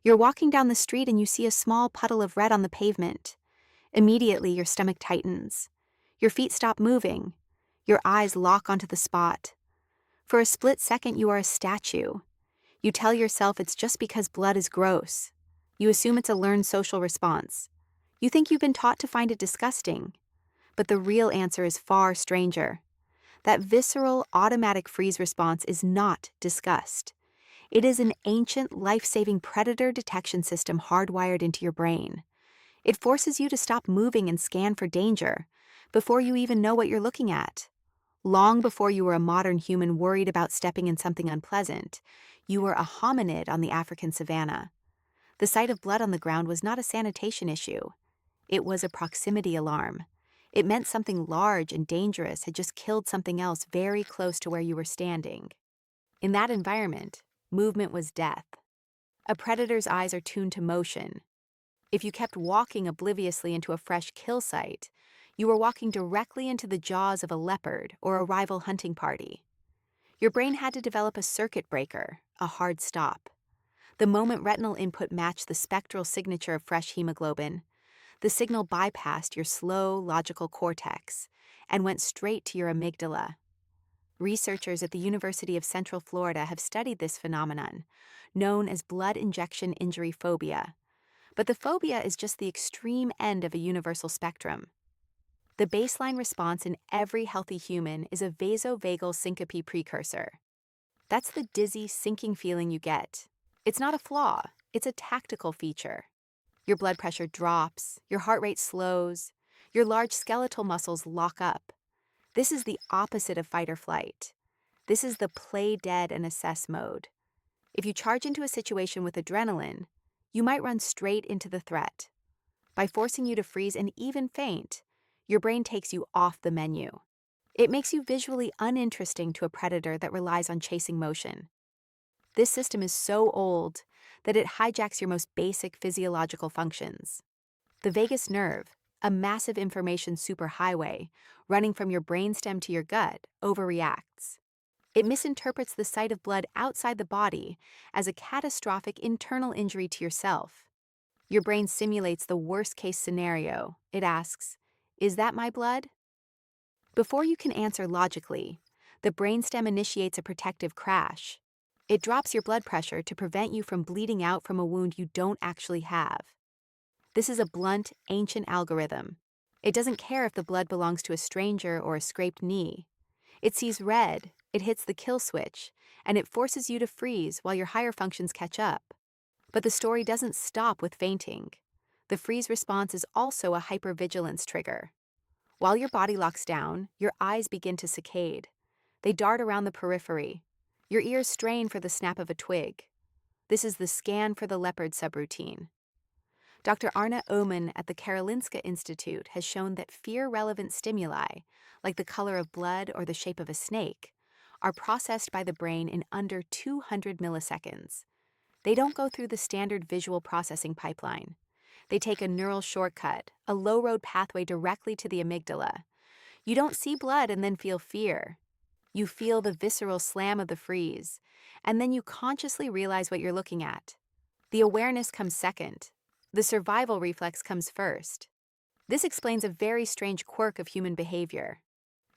You're walking down the street and you see a small puddle of red on the pavement. Immediately, your stomach tightens. Your feet stop moving. Your eyes lock onto the spot. For a split second, you are a statue. You tell yourself it's just because blood is gross. You assume it's a learned social response. You think you've been taught to find it disgusting. But the real answer is far stranger. That visceral, automatic freeze response is not disgust. It is an ancient, life-saving predator detection system hardwired into your brain. It forces you to stop moving and scan for danger before you even know what you're looking at. Long before you were a modern human worried about stepping in something unpleasant, you were a hominid on the African savanna. The sight of blood on the ground was not a sanitation issue. It was a proximity alarm. It meant something large and dangerous had just killed something else very close to where you were standing. In that environment, movement was death. A predator's eyes are tuned to motion. If you kept walking obliviously into a fresh kill site, you were walking directly into the jaws of a leopard or a rival hunting party. Your brain had to develop a circuit breaker, a hard stop. The moment retinal input matched the spectral signature of fresh hemoglobin, the signal bypassed your slow, logical cortex and went straight to your amygdala. Researchers at the University of Central Florida have studied this phenomenon, known as blood injection injury phobia. But the phobia is just the extreme end of a universal spectrum. The baseline response in every healthy human is a vasovagal syncope precursor. That's the dizzy, sinking feeling you get. It's not a flaw, it's a tactical feature. Your blood pressure drops, your heart rate slows, your large skeletal muscles lock up. This is the opposite of fight or flight. This is the play dead and assess mode. If you charge into a situation with adrenaline, you might run straight into the threat. By forcing you to freeze and even faint, your brain takes you off the menu. It makes you visually uninteresting to a predator that relies on chasing motion. This system is so old that it hijacks your most basic physiological functions. The vagus nerve, a massive information superhighway running from your brainstem to your gut, overreacts. It misinterprets the sight of blood outside the body as a catastrophic internal injury to yourself. Your brain simulates the worst-case scenario. It asks, "Is that my blood?" Before you can answer logically, the brainstem initiates a protective crash. It drops your blood pressure to prevent you from bleeding out from a wound you don't actually have. This is a blunt, ancient algorithm. It doesn't care if the blood belongs to a stranger or a scraped knee. It sees red, it hits the kill switch, and it forces you to freeze while your higher functions catch up. But the story doesn't stop with fainting. The freeze response is also a hypervigilance trigger. While your body locks down, your eyes begin to saccade. They dart around the periphery. Your ears strain for the snap of a twig. This is the scan for the leopard subroutine. Dr. Arne Oman at the Karolinska Institute has shown that fear-relevant stimuli, like the color of blood or the shape of a snake, are processed by the brain in under 200 milliseconds. They don't go through the standard visual processing pipeline. They take a neural shortcut, a low-road pathway directly to the amygdala. You don't see blood and then feel fear. You feel the visceral slam of the freeze, and then you consciously realize what you're looking at. The awareness comes second. The survival reflex comes first. This explains a very strange quirk of human behavior.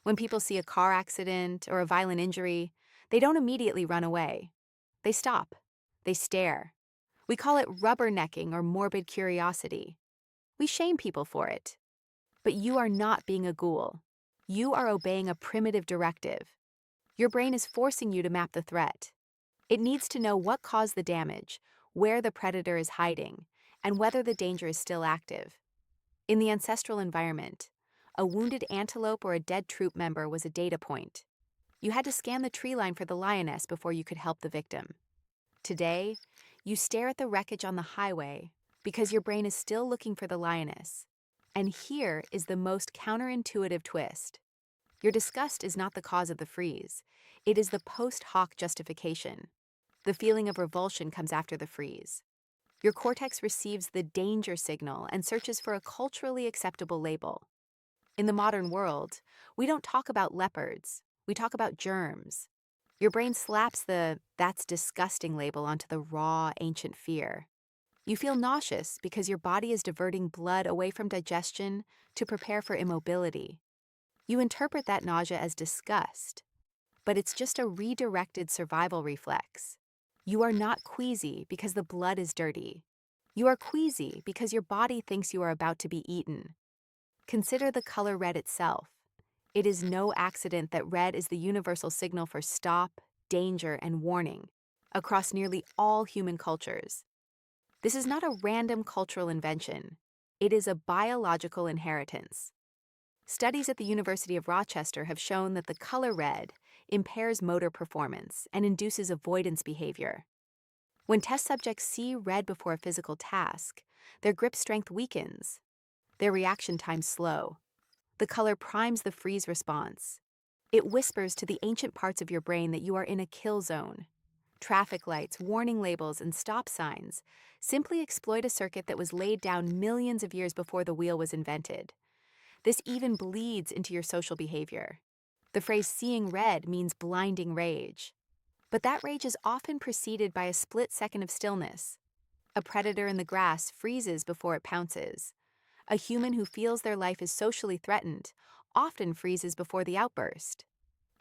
When people see a car accident or a violent injury, they don't immediately run away. They stop. They stare. We call it rubbernecking or morbid curiosity. We shame people for it. But you are not being a ghoul. You are obeying a primitive directive. Your brain is forcing you to map the threat. It needs to know what caused the damage, where the predator is hiding, and whether the danger is still active. In the ancestral environment, a wounded antelope or a dead troop member was a data point. You had to scan the tree line for the lioness before you could help the victim. Today, you stare at the wreckage on the highway because your brain is still looking for the lioness. And here is the most counterintuitive twist. Your disgust is not the cause of the freeze. It is the post hoc justification. The feeling of revulsion comes after the freeze. Your cortex receives the danger signal and searches for a culturally acceptable label. In the modern world, we don't talk about leopards, we talk about germs. Your brain slaps the "that's disgusting" label onto the raw, ancient fear. You feel nauseous because your body is diverting blood away from digestion to prepare for immobility. You interpret that nausea as disgust, but it's just a redirected survival reflex. You are not queasy because the blood is dirty. You are queasy because your body thinks you are about to be eaten. Consider the color red itself. It is no accident that red is the universal signal for stop, danger, and warning across nearly all human cultures. This is not a random cultural invention. It is a biological inheritance. Studies at the University of Rochester have shown that the color red impairs motor performance and induces avoidance behavior. When test subjects see red before a physical task, their grip strength weakens. Their reaction times slow. The color primes the freeze response. It whispers to the ancient parts of your brain that you are in a kill zone. Traffic lights, warning labels, and stop signs simply exploit a circuit that was laid down millions of years before the wheel was invented. This even bleeds into your social behavior. The phrase seeing red means blinding rage. But that rage is often preceded by a split second of stillness. A predator in the grass freezes before it pounces. A human who feels their life is socially threatened often freezes before the outburst.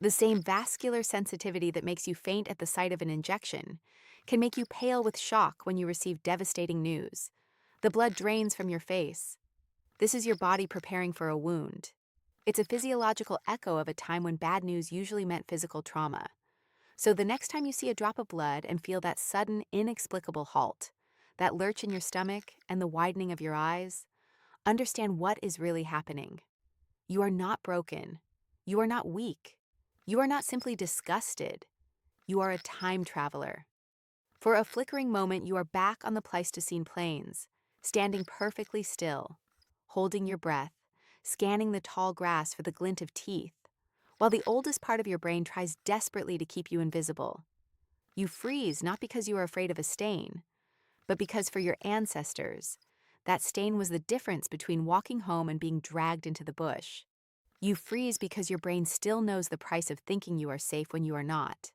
The same vascular sensitivity that makes you faint at the sight of an injection can make you pale with shock when you receive devastating news. The blood drains from your face. This is your body preparing for a wound. It's a physiological echo of a time when bad news usually meant physical trauma. So the next time you see a drop of blood and feel that sudden, inexplicable halt, that lurch in your stomach and the widening of your eyes, understand what is really happening. You are not broken. You are not weak. You are not simply disgusted. You are a time traveler. For a flickering moment, you are back on the Pleistocene plains, standing perfectly still, holding your breath, scanning the tall grass for the glint of teeth, while the oldest part of your brain tries desperately to keep you invisible. You freeze not because you are afraid of a stain, but because for your ancestors, that stain was the difference between walking home and being dragged into the bush. You freeze because your brain still knows the price of thinking you are safe when you are not.